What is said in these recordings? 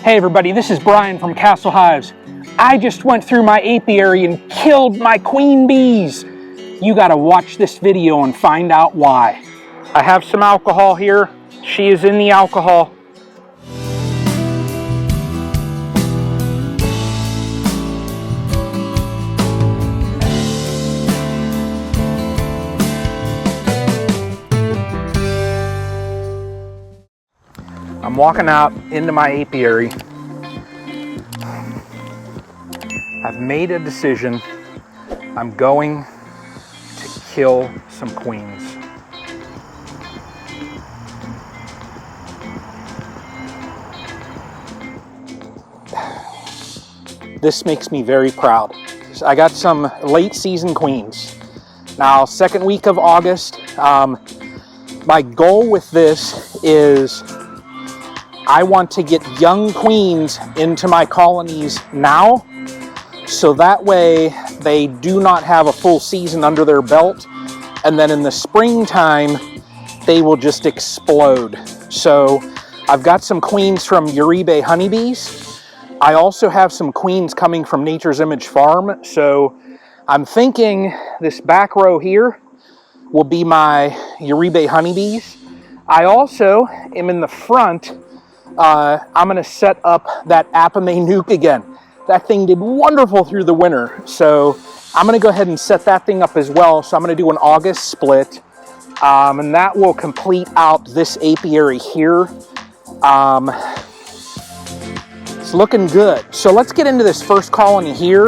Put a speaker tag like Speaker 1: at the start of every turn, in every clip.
Speaker 1: Hey everybody, this is Brian from Castle Hives. I just went through my apiary and killed my queen bees. You gotta watch this video and find out why. I have some alcohol here. She is in the alcohol. I'm walking out into my apiary. I've made a decision. I'm going to kill some queens. This makes me very proud. I got some late season queens. Now, second week of August, my goal with this is I want to get young queens into my colonies now, so that way they do not have a full season under their belt, and then in the springtime they will just explode. So I've got some queens from Uribe honeybees. I also have some queens coming from Nature's Image Farm, so I'm thinking this back row here will be my Uribe honeybees. I also am in the front. I'm going to set up that Apimaye nuke again. That thing did wonderful through the winter, so I'm going to go ahead and set that thing up as well. So I'm going to do an August split, and that will complete out this apiary here. It's looking good. So let's get into this first colony here,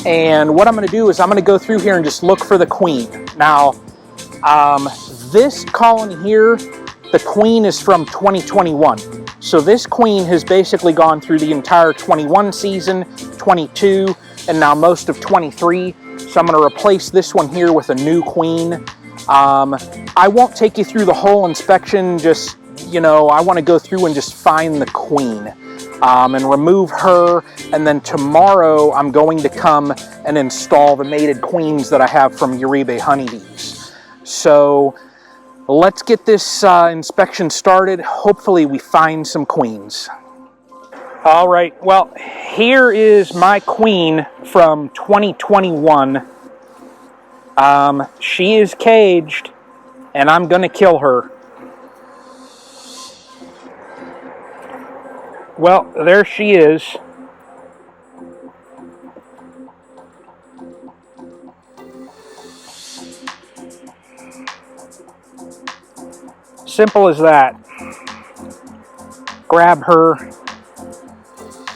Speaker 1: and what I'm going to do is I'm going to go through here and just look for the queen. Now, this colony here, the queen is from 2021. So this queen has basically gone through the entire 21 season, 22, and now most of 23. So I'm going to replace this one here with a new queen. I won't take you through the whole inspection, just, you know, I want to go through and just find the queen and remove her. And then tomorrow I'm going to come and install the mated queens that I have from Uribe honeybees. So let's get this inspection started. Hopefully we find some queens. All right, well, here is my queen from 2021. She is caged, and I'm gonna kill her. Well, there she is. Simple as that. Grab her,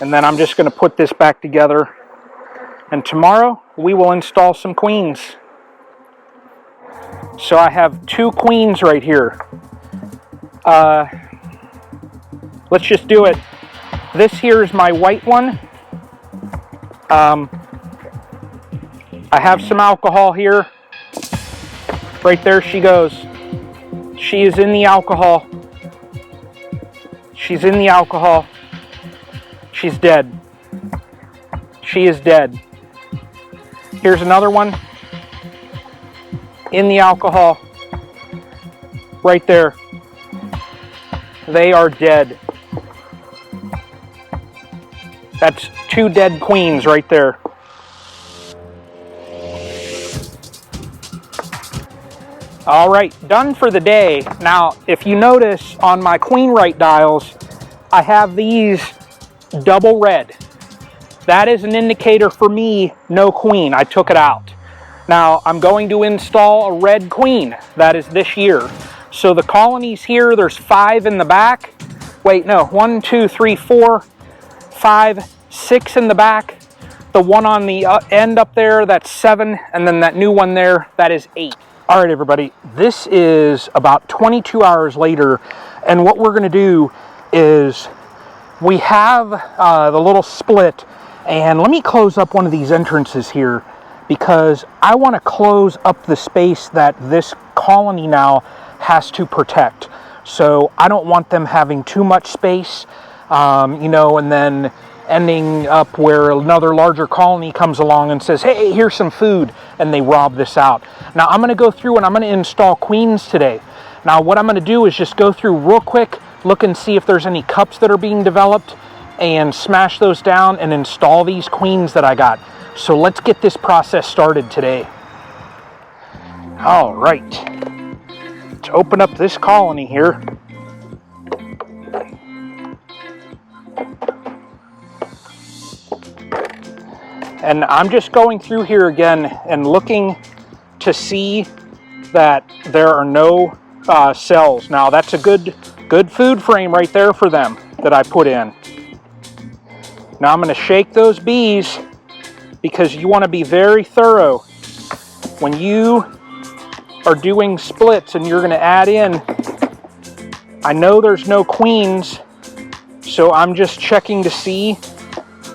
Speaker 1: and then I'm just going to put this back together, and tomorrow we will install some queens. So I have two queens right here. Let's just do it. This here is my white one. I have some alcohol here. Right there she goes. She is in the alcohol. She's in the alcohol. She's dead. She is dead. Here's another one. In the alcohol. Right there. They are dead. That's two dead queens right there. All right, done for the day. Now, if you notice on my QueenRightDials, I have these double red. That is an indicator for me, no queen. I took it out. Now, I'm going to install a red queen. That is this year. So the colonies here, there's 5 in the back. Wait, no, 1, 2, 3, 4, 5, 6 in the back. The one on the end up there, that's 7. And then that new one there, that is 8. All right, everybody, this is about 22 hours later, and what we're going to do is we have the little split, and let me close up one of these entrances here because I want to close up the space that this colony now has to protect. So I don't want them having too much space, you know, and then ending up where another larger colony comes along and says, hey, here's some food, and they rob this out. Now I'm going to go through and I'm going to install queens today. Now what I'm going to do is just go through real quick, look and see if there's any cups that are being developed, and smash those down and install these queens that I got. So let's get this process started today. All right, let's open up this colony here. And I'm just going through here again and looking to see that there are no cells. Now that's a good food frame right there for them that I put in. Now I'm going to shake those bees because you want to be very thorough when you are doing splits and you're going to add in. I know there's no queens, so I'm just checking to see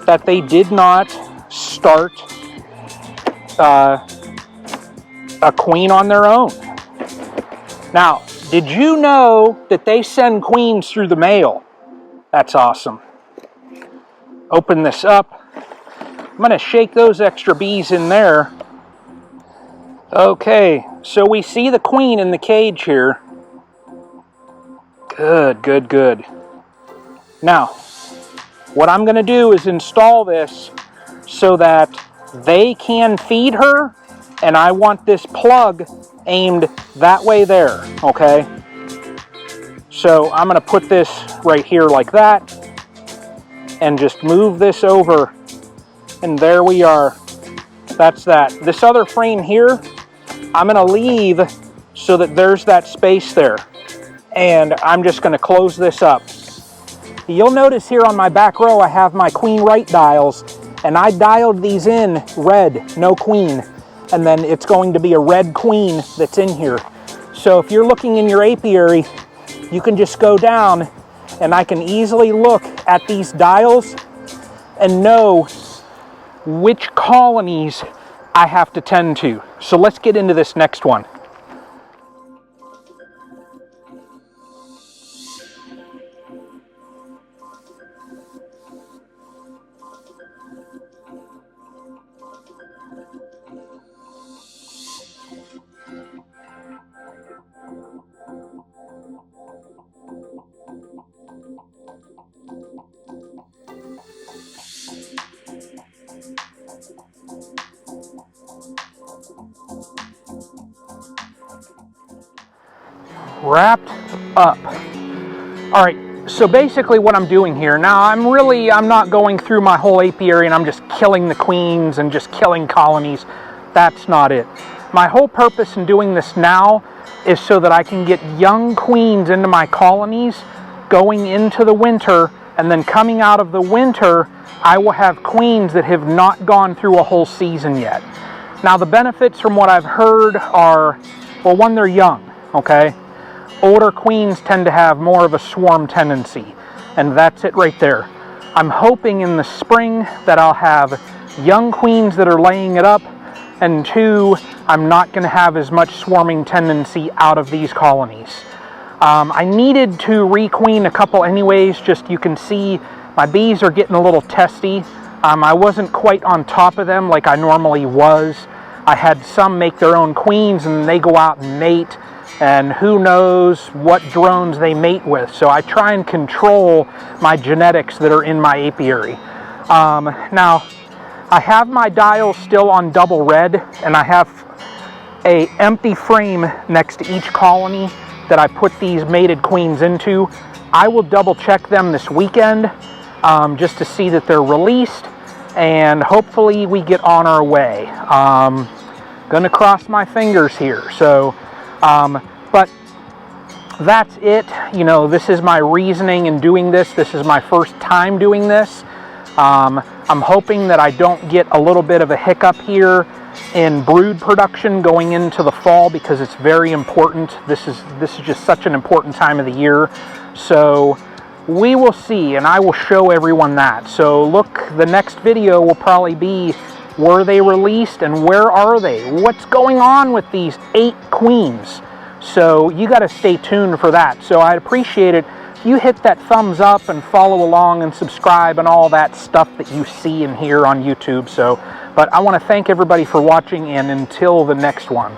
Speaker 1: that they did not start a queen on their own. Now, did you know that they send queens through the mail? That's awesome. Open this up. I'm going to shake those extra bees in there. Okay, so we see the queen in the cage here. Good, good, good. Now, what I'm going to do is install this so that they can feed her, and I want this plug aimed that way there, okay? So I'm going to put this right here like that and just move this over, and there we are. That's that. This other frame here, I'm going to leave so that there's that space there, and I'm just going to close this up. You'll notice here on my back row I have my QueenRightDials, and I dialed these in red, no queen, and then it's going to be a red queen that's in here. So if you're looking in your apiary, you can just go down and I can easily look at these dials and know which colonies I have to tend to. So let's get into this next one. Wrapped up. All right, so basically what I'm doing here now, I'm not going through my whole apiary and I'm just killing the queens and just killing colonies. That's not it. My whole purpose in doing this now is so that I can get young queens into my colonies going into the winter, and then coming out of the winter I will have queens that have not gone through a whole season yet. Now the benefits from what I've heard are, well, one, they're young, okay? Older queens tend to have more of a swarm tendency, and that's it right there. I'm hoping in the spring that I'll have young queens that are laying it up, and two, I'm not going to have as much swarming tendency out of these colonies. I needed to requeen a couple anyways, just you can see my bees are getting a little testy. I wasn't quite on top of them like I normally was. I had some make their own queens and they go out and mate, and who knows what drones they mate with. So I try and control my genetics that are in my apiary. Now, I have my dials still on double red, and I have a empty frame next to each colony that I put these mated queens into. I will double check them this weekend just to see that they're released, and hopefully we get on our way. Gonna cross my fingers here. So but that's it. You know, this is my reasoning in doing this. This is my first time doing this. I'm hoping that I don't get a little bit of a hiccup here in brood production going into the fall, because it's very important. This is just such an important time of the year. So we will see, and I will show everyone that. So look, the next video will probably be, were they released and where are they? What's going on with these 8 queens? So you got to stay tuned for that. So I'd appreciate it if you hit that thumbs up and follow along and subscribe and all that stuff that you see and hear on YouTube. So, but I want to thank everybody for watching, and until the next one.